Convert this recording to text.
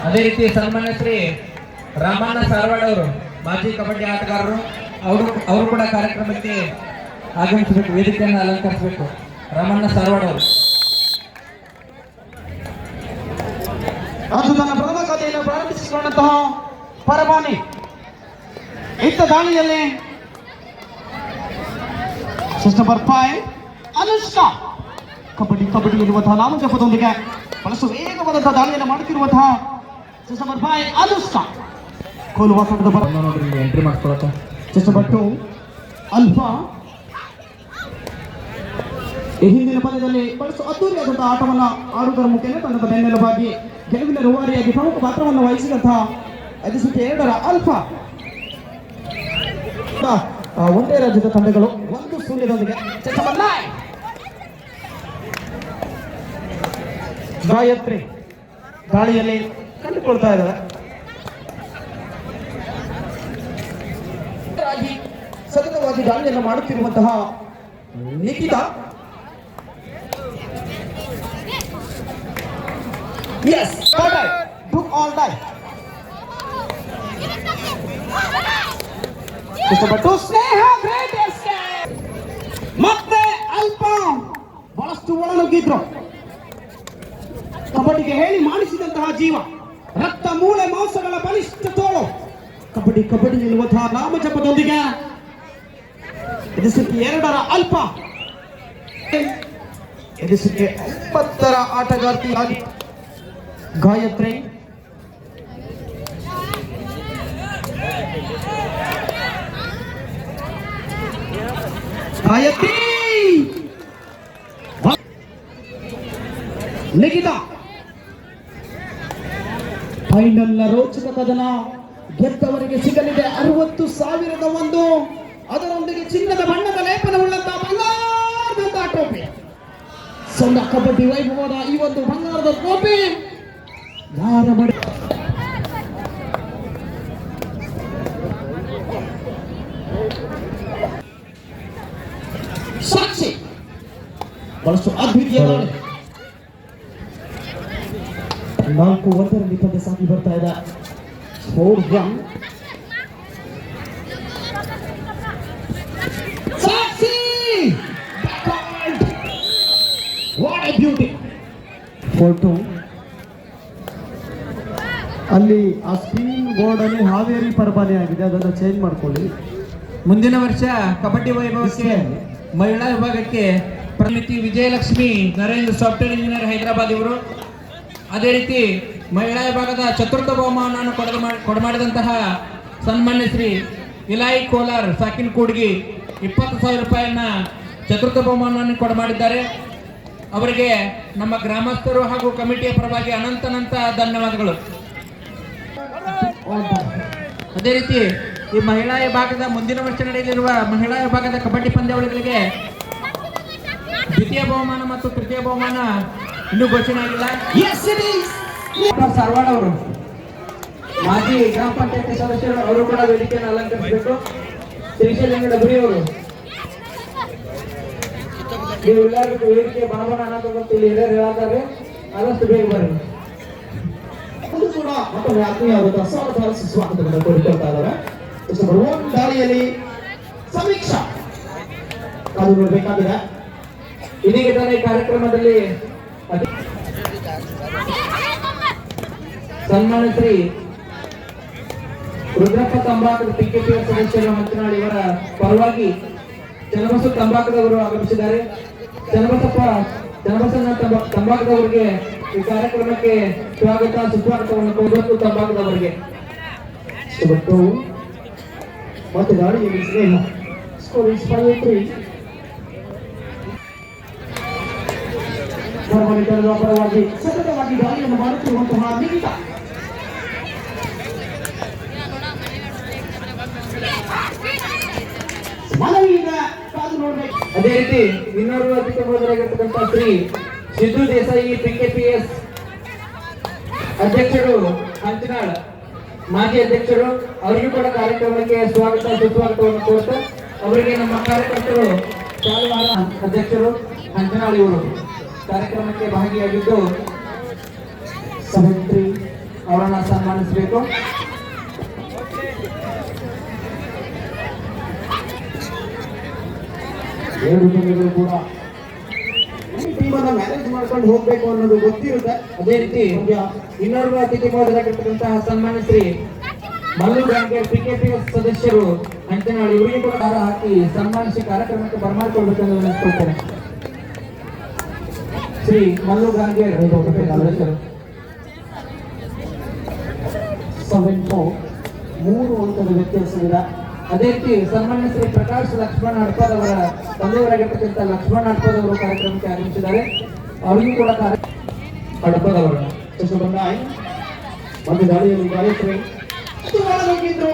ಅದೇ ರೀತಿ ಸನ್ಮಾನ್ಯ ಶ್ರೀ ರಾಮಣ್ಣ ಸಾರವಾಡ್ ಅವರು ಮಾಜಿ ಕಬಡ್ಡಿ ಆಟಗಾರರು, ಅವರು ಕೂಡ ಕಾರ್ಯಕ್ರಮಕ್ಕೆ ಆಗಮಿಸಬೇಕು, ವೇದಿಕೆಯನ್ನು ಅಲಂಕರಿಸಬೇಕು. ರಾಮಣ್ಣ ಸಾರವಾಡ್ ಅವರು ಅದು ತನ್ನ ಪ್ರಥಮ ಕಥೆಯನ್ನು ಪ್ರಾರಂಭಿಸಿಕೊಂಡಂತಹ ಪರಮಾನಿ ಇತ್ತ ದಾಳಿಯಲ್ಲಿ ನಂಬರ್ 5 ಅನುಷ್ಕಾ ಕಬಡ್ಡಿ ಎನ್ನುವಂತಹ ನಾಮಜಪದೊಂದಿಗೆ ಬಹಳಷ್ಟು ವೇಗವಾದಂತಹ ದಾಳಿಯನ್ನು ಮಾಡುತ್ತಿರುವಂತಹ ನಂಬರ್ 5 ಅನುಷ್ಕಾ ಕೋಲುವಾಸದ ಎಂಟ್ರಿ ಮಾಡ್ಕೊಳತ್ತ ನಂಬರ್ 2 ಅಲ್ಫಾ. ಈ ಹಿಂದಿನ ಪಂದ್ಯದಲ್ಲಿ ಬಹಳಷ್ಟು ಅದ್ದೂರಿಯಾದಂತಹ ಆಟವನ್ನು ಆಡುವುದರ ಮುಖೇನ ತಂಡದ ಬೆನ್ನೆಲುಬಾಗಿ ಗೆಲುವಿನ ರೂವಾರಿಯಾಗಿ ಪ್ರಮುಖ ಪಾತ್ರವನ್ನು ವಹಿಸಿದಂತಹ 5 ಸಂಖ್ಯೆ 2ರ ಅಲ್ಫಾ. ಒಂದೇ ರಾಜ್ಯದ ತಂಡಗಳು 1-0 ಗಾಯತ್ರಿ ದಾಳಿಯಲ್ಲಿ ಕಂಡುಕೊಳ್ತಾ ಇದ್ದಾರೆ. ಸತತವಾಗಿ ದಾಳಿಯನ್ನು ಮಾಡುತ್ತಿರುವಂತಹ Nikhita do all die. Sneha great escape. ಮತ್ತೆ ಅಲ್ಪ ಬಹಳಷ್ಟು ಒಳನುಗ್ಗಿದ್ರು. ಕಬಡ್ಡಿಗೆ ಹೇಳಿ ಮಾಡಿಸಿದಂತಹ ಜೀವ, ರಕ್ತ ಮೂಳೆ ಮಾಂಸಗಳ ಬಲಿಷ್ಠ ತೋಳು, ಕಬಡ್ಡಿ ಎನ್ನುವಂತಹ ನಾಮಜಪದೊಂದಿಗೆ 2ರ ಅಲ್ಪ, 9ರ ಆಟಗಾರ್ತಿಯಾಗಿ ಗಾಯತ್ರಿ. ನಿಖಿತಾ ಫೈನಲ್ನ ರೋಚಕ ಕದನ. ಗೆದ್ದವರಿಗೆ ಸಿಗಲಿದೆ 60,001, ಅದರೊಂದಿಗೆ ಚಿನ್ನದ ಬಣ್ಣದ ಲೇಪನವುಳ್ಳಂತಹ ಬಂಗಾರದ ಟ್ರೋಫಿ. ಸಂಘ ಕಬಡ್ಡಿ ವೈಭವದ ಈ ಒಂದು ಬಂಗಾರದ ಟ್ರೋಫಿ ಯಾರ ಮಾಡಿ ಸಾಕ್ಷಿ ಬಹಳಷ್ಟು ಅದ್ವಿತೀಯ 4-1 ಪಂದ್ಯ ಸಾಗಿ ಬರ್ತಾ ಇದೆ. 4-1 ಸಾಕ್ಷಿ. What A beauty. 4-2 ಅಲ್ಲಿ ಆ ಸ್ಕ್ರೀನ್ ಬೋರ್ಡ್ ಅಲ್ಲಿ ಹಾವೇರಿ ಪರಬಾನೆ ಆಗಿದೆ, ಅದನ್ನು ಚೇಂಜ್ ಮಾಡ್ಕೊಳ್ಳಿ. ಮುಂದಿನ ವರ್ಷ ಕಬಡ್ಡಿ ವೈಭವಕ್ಕೆ ಮಹಿಳಾ ವಿಭಾಗಕ್ಕೆ ಪ್ರಮಿತಿ ವಿಜಯಲಕ್ಷ್ಮಿ ನರೇಂದ್ರ ಸಾಫ್ಟ್ವೇರ್ ಇಂಜಿನಿಯರ್ ಹೈದರಾಬಾದ್ ಇವರು, ಅದೇ ರೀತಿ ಮಹಿಳಾ ವಿಭಾಗದ ಚತುರ್ಥ ಬಹುಮಾನವನ್ನು ಕೊಡಮಾಡಿದಂತಹ ಸನ್ಮಾನ್ಯ ಶ್ರೀ ಇಲಾಯಿ ಕೋಲಾರ್ ಸಾಕಿನ್ ಕೂಡ್ಗಿ 20,000 ರೂಪಾಯಿಯನ್ನ ಚತುರ್ಥ ಬಹುಮಾನವನ್ನು ಕೊಡಮಾಡಿದ್ದಾರೆ. ಅವರಿಗೆ ನಮ್ಮ ಗ್ರಾಮಸ್ಥರು ಹಾಗೂ ಕಮಿಟಿಯ ಪರವಾಗಿ ಅನಂತ ಧನ್ಯವಾದಗಳು. ಅದೇ ರೀತಿ ಈ ಮಹಿಳಾ ವಿಭಾಗದ ಮುಂದಿನ ವರ್ಷ ನಡೆಯಲಿರುವ ಮಹಿಳಾ ವಿಭಾಗದ ಕಬಡ್ಡಿ ಪಂದ್ಯಾವಳಿಗಳಿಗೆ ದ್ವಿತೀಯ ಬಹುಮಾನ ಮತ್ತು ತೃತೀಯ ಬಹುಮಾನ ಇನ್ನೂ ಘೋಷಣೆ ಆಗಿಲ್ಲ. ಸಾರವಾಡ್ ಅವರು ಮಾಜಿ ಗ್ರಾಮ ಪಂಚಾಯತಿ ಸದಸ್ಯರು, ಅವರು ಕೂಡ ವೇದಿಕೆಯನ್ನು ಅಲಂಕರಿಸಬೇಕು. ಶ್ರೀಶೈಲ ಡಬರಿ ಅವರು ನೀವೆಲ್ಲರಿಗೂ ವೇದಿಕೆ ಬಹಳ ಅನ್ನೋದು ಇಲ್ಲಿ ಹಿರಿಯರು ಹೇಳ್ತಾರೆ, ಆದಷ್ಟು ಬೇಗ ಬರ್ರಿ. ಕೂಡ ಮತ್ತೊಮ್ಮೆ ಆತ್ಮೀಯವಾದ ಸ್ವಾಗತವನ್ನು ಕೋರಿಕೊಳ್ತಾ ಇದ್ದಾರೆ. ದಾಳಿಯಲ್ಲಿ ಸಮೀಕ್ಷಾ ಅದು ನೋಡಬೇಕಾಗಿದೆ. ಇದೀಗ ತಾನೇ ಕಾರ್ಯಕ್ರಮದಲ್ಲಿ ಸನ್ಮಾನ್ಯ ಶ್ರೀ ರುದ್ರಪ್ಪ ತಂಬಾಕದ ಪಿಕೆಪಿ ಸದಸ್ಯರು ಮಂತ್ರಿನಾಳ್ ಇವರ ಪರವಾಗಿ ಚನ್ನಬಸವ ತಂಬಾಕದವರು ಆಗಮಿಸಿದ್ದಾರೆ. ಚನ್ನಬಸವನ ತಂಬಾಕದವರಿಗೆ ಈ ಕಾರ್ಯಕ್ರಮಕ್ಕೆ ಸ್ವಾಗತ ಸುಸ್ವಾಗತವನ್ನು ಕೋರಬೇಕು. ತಂಬಾಕದವರಿಗೆ ಮತ್ತು ದಾಳಿಯಲ್ಲಿ ಸ್ನೇಹ ಸ್ಕೋರ್ 5-3. ಪರವಾಗಿ ಸತತವಾಗಿ ದಾಳಿಯನ್ನು ಮಾಡುತ್ತಿರುವಂತಹ ನಿಖಿತಾ ಮನವಿಯಿಂದ ಕಾದು ನೋಡಬೇಕು. ಅದೇ ರೀತಿ ಇನ್ನೋರ್ವ ಅತಿಥಿಗಳಾಗಿರ್ತಕ್ಕಂಥ ಶ್ರೀ ಸಿದ್ದು ದೇಸಾಯಿ ಪಿಕೆಪಿಎಸ್ ಅಧ್ಯಕ್ಷರು ಹಂಚನಾಳ್ ಮಾಜಿ ಅಧ್ಯಕ್ಷರು, ಅವರಿಗೂ ಕೂಡ ಕಾರ್ಯಕ್ರಮಕ್ಕೆ ಸ್ವಾಗತ ಸುಸ್ವಾಗತವನ್ನು ಕೋರುತ್ತಾ ಅವರಿಗೆ ನಮ್ಮ ಕಾರ್ಯಕರ್ತರು ಚಾಲುವಾರ ಅಧ್ಯಕ್ಷರು ಹಂಚನಾಳ್ ಇವರು ಕಾರ್ಯಕ್ರಮ ಕಾರ್ಯಕ್ರಮಕ್ಕೆ ಭಾಗಿಯಾಗಿದ್ದು 73 ಅವರನ್ನ ಸನ್ಮಾನಿಸಬೇಕು. ಎರಡು ತಂಡಗಳು ಕೂಡ ಈ ಟೀಮನ್ನ ಮ್ಯಾನೇಜ್ ಮಾಡ್ಕೊಂಡು ಹೋಗ್ಬೇಕು ಅನ್ನೋದು ಗೊತ್ತಿರುತ್ತೆ. ಅದೇ ರೀತಿ ಇನ್ನೋರ್ವ ಅತಿಥಿ ಮೋದರಾಗಿರ್ತಕ್ಕಂತಹ ಸನ್ಮಾನ್ಯ ಶ್ರೀ ಮಲ್ಲು ಗಾಂಗೆ PKPS ಸದಸ್ಯರು ಅಂಚನಾಳು ಇವರಿಗೆ ಕೂಡ ಹಾರ ಹಾಕಿ ಸನ್ಮಾನಿಸಿ ಕಾರ್ಯಕ್ರಮಕ್ಕೆ ಬರಮಾಡಿಕೊಳ್ಬೇಕೆಂದು ವಿನಂತಿಸುತ್ತೇನೆ. ಶ್ರೀ ಮಲ್ಲು ಗಾಂಗೆ ಸದಸ್ಯರು 7-4 3 ಅಂಕದ ವ್ಯತ್ಯಾಸವಿದೆ. ಅದೇ ರೀತಿ ಸನ್ಮಾನ್ಯ ಶ್ರೀ ಪ್ರಕಾಶ್ ಲಕ್ಷ್ಮಣ ಹಡ್ಪದ್ ಅವರ ತಂದೆಯವರಾಗಿರ್ತಕ್ಕಂಥ ಲಕ್ಷ್ಮಣ ಹಡ್ಪದ್ ಅವರು ಕಾರ್ಯಕ್ರಮಕ್ಕೆ ಆಗಮಿಸಿದ್ದಾರೆ. ಅವರಿಗೂ ಕೂಡ ಹಡ್ಪದ್ ಅವರ ಬಂದ ಒಂದು ದಾಳಿಯಲ್ಲಿ ಗಾಯತ್ರಿ ಹೋಗಿದ್ರು